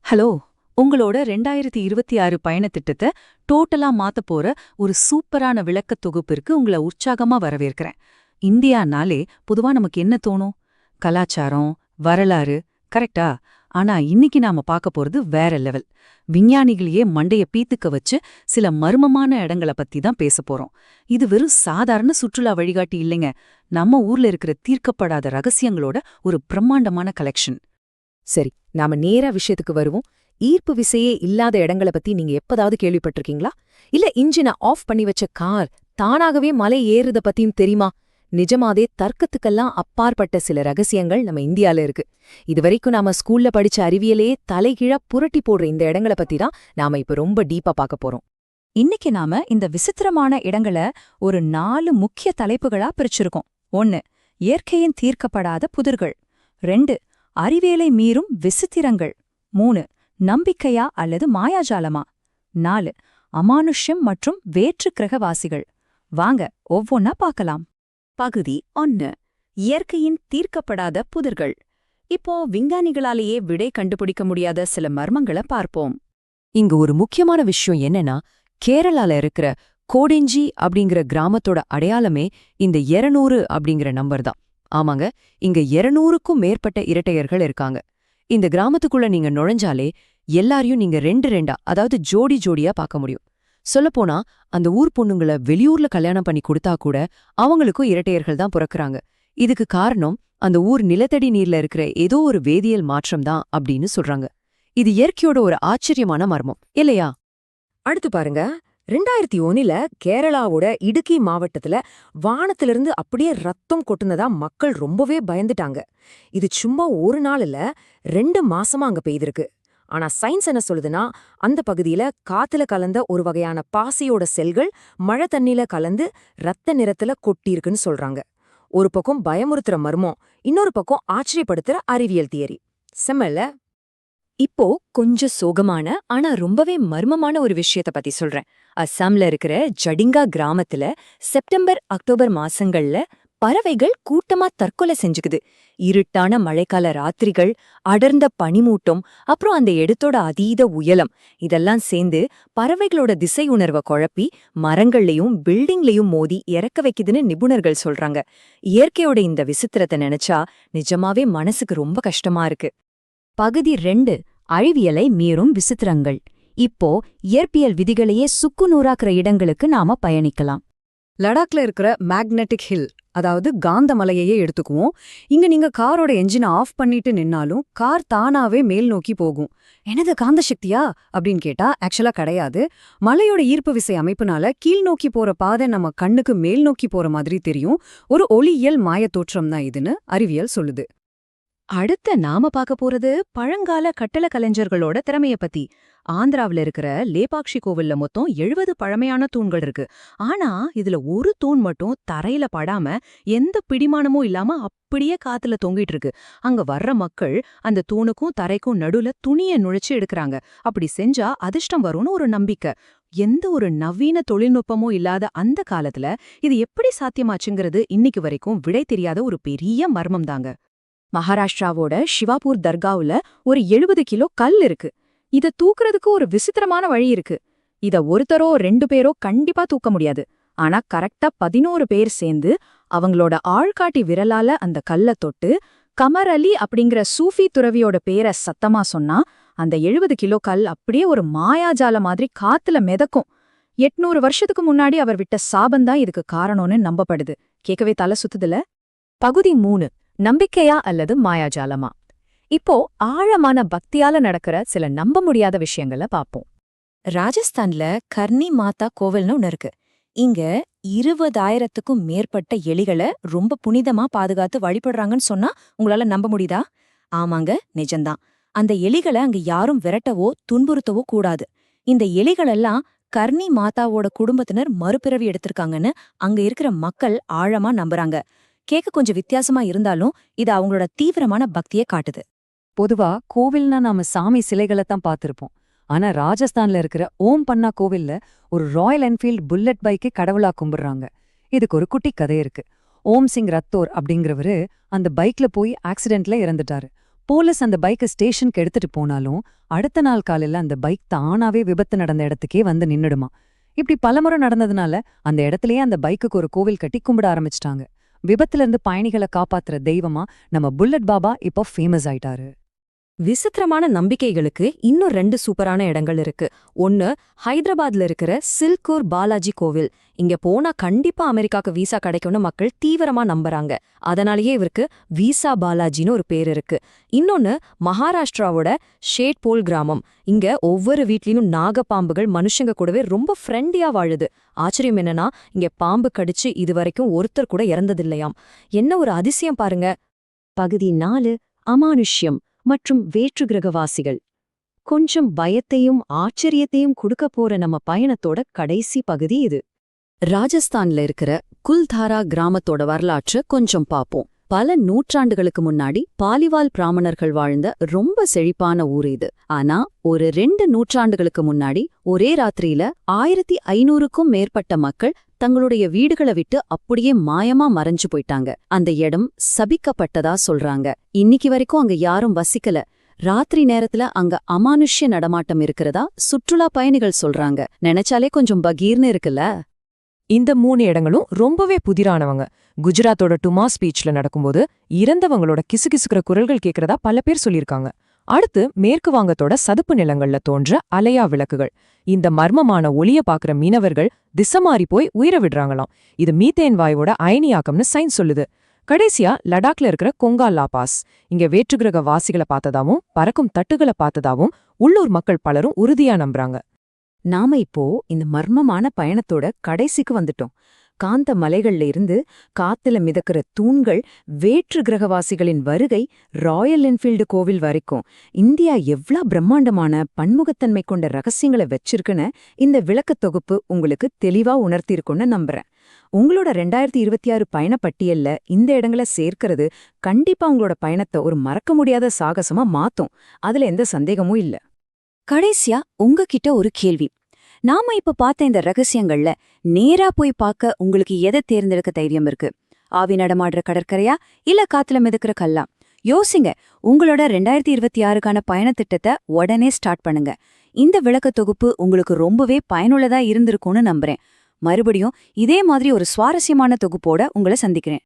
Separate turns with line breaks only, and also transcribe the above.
Hello. உங்களோட 2026 பயணத்திட்டத்தை டோட்டலா மாத்தப் போற ஒரு சூப்பரான விளக்கத் தொகுப்பிற்கு உங்களை உற்சாகமா வரவேற்கிறேன். இந்தியானாலே பொதுவா நமக்கு என்ன தோணும்? கலாச்சாரம், வரலாறு, கரெக்டா? ஆனா இன்னைக்கு நாம பார்க்க போறது வேற லெவல். விஞ்ஞானிகளையே மண்டைய பீத்துக்க வச்சு சில மர்மமான இடங்கள பத்தி தான் பேசப் போறோம். இது வெறும் சாதாரண சுற்றுலா வழிகாட்டி இல்லைங்க. நம்ம ஊர்ல இருக்கிற தீர்க்கப்படாத ரகசியங்களோட ஒரு பிரம்மாண்டமான கலெக்ஷன்.
சரி, நாம நேரா விஷயத்துக்கு வருவோம். ஈர்ப்பு விசையே இல்லாத இடங்கள பத்தி நீங்க எப்பதாவது கேள்விப்பட்டிருக்கீங்களா? இல்ல இன்ஜினை ஆஃப் பண்ணி வச்ச கார் தானாகவே மலை ஏறுத பத்தியும் தெரியுமா? நிஜமாதே தர்க்கத்துக்கெல்லாம் அப்பாற்பட்ட சில ரகசியங்கள் நம்ம இந்தியால இருக்கு. இதுவரைக்கும் நாம ஸ்கூல்ல படிச்ச அறிவியலே தலைகீழா புரட்டி போடுற இந்த இடங்கள பத்தி தான் நாம இப்ப ரொம்ப டீப்பா பார்க்க போறோம்.
இன்னைக்கு நாம இந்த விசித்திரமான இடங்கள ஒரு 4 முக்கிய தலைப்புகளா பிரிச்சிருக்கோம். 1. இயற்கையின் தீர்க்கப்படாத புதிர்கள். 2. அறிவியலை மீறும் விசித்திரங்கள். 3. நம்பிக்கையா அல்லது மாயாஜாலமா? 4. அமானுஷ்யம் மற்றும் வேற்று கிரகவாசிகள். வாங்க ஒவ்வொன்னா பார்க்கலாம்.
பகுதி 1. இயற்கையின் தீர்க்கப்படாத புதிர்கள். இப்போ விஞ்ஞானிகளாலேயே விடை கண்டுபிடிக்க முடியாத சில மர்மங்கள பார்ப்போம். இங்க ஒரு முக்கியமான விஷயம் என்னன்னா, கேரளால இருக்கிற கோடெஞ்சி அப்படிங்கிற கிராமத்தோட அடையாளமே இந்த 200 அப்படிங்கிற நம்பர் தான். ஆமாங்க, இங்க 200க்கும் மேற்பட்ட இரட்டையர்கள் இருக்காங்க. இந்த கிராமத்துக்குள்ள நீங்க நுழைஞ்சாலே எல்லாரையும் நீங்க 2 அதாவது ஜோடி ஜோடியா பார்க்க முடியும். சொல்லப்போனா அந்த ஊர் பொண்ணுங்கள வெளியூர்ல கல்யாணம் பண்ணி கொடுத்தா கூட அவங்களுக்கும் இரட்டையர்கள் தான் பிறக்கறாங்க. இதுக்கு காரணம் அந்த ஊர் நிலத்தடி நீர்ல இருக்கிற ஏதோ ஒரு வேதியியல் மாற்றம் தான் அப்படின்னு சொல்றாங்க. இது இயற்கையோட ஒரு ஆச்சரியமான மர்மம் இல்லையா? அடுத்து பாருங்க, 2001ல கேரளாவோட இடுக்கி மாவட்டத்துல வானத்திலிருந்து அப்படியே ரத்தம் கொட்டுனதா மக்கள் ரொம்பவே பயந்துட்டாங்க. இது சும்மா ஒரு நாள் இல்ல, 2 மாசமா அங்க பெய்திருக்கு. ஆனா சயின்ஸ் என்ன சொல்லுதுன்னா, அந்த பகுதியில காத்துல கலந்த ஒரு வகையான பாசியோட செல்கள் மழை தண்ணில கலந்து ரத்த நிறத்துல கொட்டியிருக்குன்னு சொல்றாங்க. ஒரு பக்கம் பயமுறுத்துற மர்மம், இன்னொரு பக்கம் ஆச்சரியப்படுத்துற அறிவியல் தியரி. செம்மல்ல? இப்போ கொஞ்சம் சோகமான ஆனா ரொம்பவே மர்மமான ஒரு விஷயத்த பத்தி சொல்றேன். அஸ்ஸாம்ல இருக்கிற ஜடிங்கா கிராமத்துல செப்டம்பர் அக்டோபர் மாசங்கள்ல பறவைகள் கூட்டமா தற்கொலை செஞ்சுக்குது. இருட்டான மழைக்கால ராத்திரிகள், அடர்ந்த பனிமூட்டம், அப்புறம் அந்த இடத்தோட அதீத உயரம் இதெல்லாம் சேர்ந்து பறவைகளோட திசை உணர்வை குழப்பி மரங்கள்லயும் பில்டிங்லயும் மோதி இறக்க வைக்குதுன்னு நிபுணர்கள் சொல்றாங்க. இயற்கையோட இந்த விசித்திரத்தை நினைச்சா நிஜமாவே மனசுக்கு ரொம்ப கஷ்டமா இருக்கு.
பகுதி 2. அறிவியலை மீறும் விசித்திரங்கள். இப்போ இயற்பியல் விதிகளையே சுக்குநூறாக்குற இடங்களுக்கு நாம பயணிக்கலாம்.
லடாக்ல இருக்கிற மேக்னெட்டிக் ஹில், அதாவது காந்த மலையையே எடுத்துக்குவோம். இங்க நீங்க காரோட என்ஜினை ஆஃப் பண்ணிட்டு நின்னாலும் கார் தானாவே மேல் நோக்கி போகும். என்னது காந்த சக்தியா அப்படின்னு கேட்டா ஆக்சுவலா கிடையாது. மலையோட ஈர்ப்பு விசை அமைப்புனால கீழ் நோக்கி போற பாதை நம்ம கண்ணுக்கு மேல் நோக்கி போற மாதிரி தெரியும். ஒரு ஒளியியல் மாயத்தோற்றம் தான் இதுன்னு அறிவியல் சொல்லுது.
அடுத்த நாம பார்க்க போறது பழங்கால கட்டள கலைஞர்களோட திறமைய பத்தி. ஆந்திராவில இருக்கிற லேபாக்ஷி கோவில்ல மொத்தம் 70 பழமையான தூண்கள் இருக்கு. ஆனா இதுல ஒரு தூண் மட்டும் தரையில படாம எந்த பிடிமானமும் இல்லாம அப்படியே காத்துல தொங்கிட்டு இருக்கு. அங்க வர்ற மக்கள் அந்த தூணுக்கும் தரைக்கும் நடுவுல துணிய நுழைச்சு எடுக்கறாங்க. அப்படி செஞ்சா அதிர்ஷ்டம் வரும்னு ஒரு நம்பிக்கை. எந்த ஒரு நவீன தொழில்நுட்பமும் இல்லாத அந்த காலத்துல இது எப்படி சாத்தியமாச்சுங்கிறது இன்னைக்கு வரைக்கும் விடை தெரியாத ஒரு பெரிய மர்மம் தாங்க.
மகாராஷ்டிராவோட ஷிவாபூர் தர்காவுல ஒரு 70 கிலோ கல் இருக்கு. இத தூக்குறதுக்கு ஒரு விசித்திரமான வழி இருக்கு. இத ஒருத்தரோ 2 பேரோ கண்டிப்பா தூக்க முடியாது. ஆனா கரெக்டா 11 பேர் சேர்ந்து அவங்களோட ஆள்காட்டி விரலால அந்த கல்ல தொட்டு கமர் அலி அப்படிங்கிற சூஃபி துறவியோட பேரை சத்தமா சொன்னா அந்த 70 கிலோ கல் அப்படியே ஒரு மாயாஜால மாதிரி காத்துல மிதக்கும். 800 வருஷத்துக்கு முன்னாடி அவர் விட்ட சாபந்தான் இதுக்கு காரணம்னு நம்பப்படுது. கேட்கவே தலை சுத்துதுல? பகுதி 3. நம்பிக்கையா அல்லது மாயாஜாலமா? இப்போ ஆழமான பக்தியால நடக்கிற சில நம்ப முடியாத விஷயங்கள பாப்போம். ராஜஸ்தான்ல கர்னி மாதா கோவில்னு ஒன்னு இருக்கு. இங்க 20,000க்கும் மேற்பட்ட எலிகளை ரொம்ப புனிதமா பாதுகாத்து வழிபடுறாங்கன்னு சொன்னா உங்களால நம்ப முடியுதா? ஆமாங்க, நிஜம்தான். அந்த எலிகளை அங்க யாரும் விரட்டவோ துன்புறுத்தவோ கூடாது. இந்த எலிகளெல்லாம் கர்னி மாதாவோட குடும்பத்தினர் மறுபிறவி எடுத்திருக்காங்கன்னு அங்க இருக்கிற மக்கள் ஆழமா நம்புறாங்க. கேட்க கொஞ்சம் வித்தியாசமா இருந்தாலும் இது அவங்களோட தீவிரமான பக்தியை காட்டுது.
பொதுவா கோவில்னா நாம சாமி சிலைகளைத்தான் பார்த்திருப்போம். ஆனா ராஜஸ்தான்ல இருக்கிற ஓம் பன்னா கோவில்ல ஒரு ராயல் என்ஃபீல்ட் புல்லட் பைக்கை கடவுளா கும்பிடுறாங்க. இதுக்கு ஒரு குட்டி கதை இருக்கு. ஓம் சிங் ரத்தோர் அப்படிங்கிறவரு அந்த பைக்ல போய் ஆக்சிடென்ட்ல இறந்துட்டாரு. போலீஸ் அந்த பைக்கை ஸ்டேஷனுக்கு எடுத்துட்டு போனாலும் அடுத்த நாள் காலையில அந்த பைக் தானாவே விபத்து நடந்த இடத்துக்கே வந்து நின்னுடுமா. இப்படி பலமுறை நடந்ததுனால அந்த இடத்துலயே அந்த பைக்குக்கு ஒரு கோவில் கட்டி கும்பிட ஆரம்பிச்சிட்டாங்க. விபத்துல இருந்து பயணிகளை காப்பாத்துற தெய்வமா நம்ம புல்லட் பாபா இப்போ ஃபேமஸ் ஆயிட்டாரு.
விசித்திரமான நம்பிக்கைகளுக்கு இன்னும் 2 சூப்பரான இடங்கள் இருக்கு. ஒன்னு, ஹைதராபாத்ல இருக்கிற சில்கூர் பாலாஜி கோவில். இங்க போனா கண்டிப்பா அமெரிக்காக்கு வீசா கிடைக்கும்னு மக்கள் தீவிரமா நம்புறாங்க. அதனாலேயே இவருக்கு வீசா பாலாஜின்னு ஒரு பேர் இருக்கு. இன்னொன்னு, மகாராஷ்டிராவோட ஷேட்போல் கிராமம். இங்க ஒவ்வொரு வீட்லயும் நாகப்பாம்புகள் மனுஷங்க கூடவே ரொம்ப ஃப்ரெண்ட்லியா வாழுது. ஆச்சரியம் என்னன்னா, இங்க பாம்பு கடிச்சு இதுவரைக்கும் ஒருத்தர் கூட இறந்ததில்லையாம். என்ன ஒரு அதிசயம் பாருங்க.
பகுதி 4, அமானுஷ்யம் மற்றும் வேற்றுகிரகவாசிகள். கொஞ்சம் பயத்தையும் ஆச்சரியத்தையும் கொடுக்க போற நம்ம பயணத்தோட கடைசி பகுதி இது.
ராஜஸ்தான்ல இருக்கிற குல்தாரா கிராமத்தோட வரலாற்று கொஞ்சம் பாப்போம். பல நூற்றாண்டுகளுக்கு முன்னாடி பாலிவால் பிராமணர்கள் வாழ்ந்த ரொம்ப செழிப்பான ஊர் இது. ஆனா ஒரு 2 நூற்றாண்டுகளுக்கு முன்னாடி ஒரே ராத்திரியில 1500க்கும் மேற்பட்ட மக்கள் தங்களுடைய வீடுகளை விட்டு அப்படியே மாயமா மறைஞ்சு போயிட்டாங்க. அந்த இடம் சபிக்கப்பட்டதா சொல்றாங்க. இன்னைக்கு வரைக்கும் அங்க யாரும் வசிக்கல. ராத்திரி நேரத்துல அங்க அமானுஷ்ய நடமாட்டம் இருக்கிறதா சுற்றுலா பயணிகள் சொல்றாங்க. நினைச்சாலே கொஞ்சம் பகீர்னு இருக்குல்ல.
இந்த 3 இடங்களும் ரொம்பவே புதிரானவங்க. குஜராத்தோட டுமாஸ் பீச்ல நடக்கும்போது இறந்தவங்களோட கிசுகிசுக்கிற குரல்கள் கேட்கறதா பல பேர் சொல்லியிருக்காங்க. அடுத்து மேற்கு வாங்கத்தோட சதுப்பு நிலங்கள்ல தோன்ற அலையா விளக்குகள். இந்த மர்மமான ஒளிய பாக்குற மீனவர்கள் திசமாறி போய் உயிரை விடுறாங்களாம். இது மீத்தேன் வாயுவோட அயனியாக்கம்னு சயின்ஸ் சொல்லுது. கடைசியா லடாக்ல இருக்கிற கொங்கா லாபாஸ். இங்க வேற்றுகிரக வாசிகளை பார்த்ததாவும் பறக்கும் தட்டுகளை பார்த்ததாவும் உள்ளூர் மக்கள் பலரும் உறுதியா நம்புறாங்க.
நாம இப்போ இந்த மர்மமான பயணத்தோட கடைசிக்கு வந்துட்டோம். காந்த மலைகள்ல இருந்து காத்துல மிதக்கிற தூண்கள், வேற்று கிரகவாசிகளின் வருகை, ராயல் என்ஃபீல்டு கோவில் வரைக்கும் இந்தியா எவ்ளோ பிரம்மாண்டமான பன்முகத்தன்மை கொண்ட ரகசியங்களை வச்சிருக்குன்னு இந்த விளக்கத் தொகுப்பு உங்களுக்கு தெளிவா உணர்த்திருக்குன்னு நம்புறேன். உங்களோட 2026 பயணப்பட்டியல்ல இந்த இடங்களை சேர்க்கிறது கண்டிப்பா உங்களோட பயணத்தை ஒரு மறக்க முடியாத சாகசமா மாத்தும். அதுல எந்த சந்தேகமும் இல்ல.
கடைசியா உங்ககிட்ட ஒரு கேள்வி. நாம இப்ப பார்த்த இந்த ரகசியங்கள்ல நேரா போய் பார்க்க உங்களுக்கு எதை தேர்ந்தெடுக்க தைரியம் இருக்கு? ஆவி நடமாடுற கடற்கரையா, இல்ல காத்துல மிதக்கிற கல்லா? யோசிங்க. உங்களோட 2026க்கான பயணத்திட்டத்தை உடனே ஸ்டார்ட் பண்ணுங்க. இந்த விளக்கத் தொகுப்பு உங்களுக்கு ரொம்பவே பயனுள்ளதா இருந்திருக்கும்னு நம்புறேன். மறுபடியும் இதே மாதிரி ஒரு சுவாரஸ்யமான தொகுப்போட உங்களை சந்திக்கிறேன்.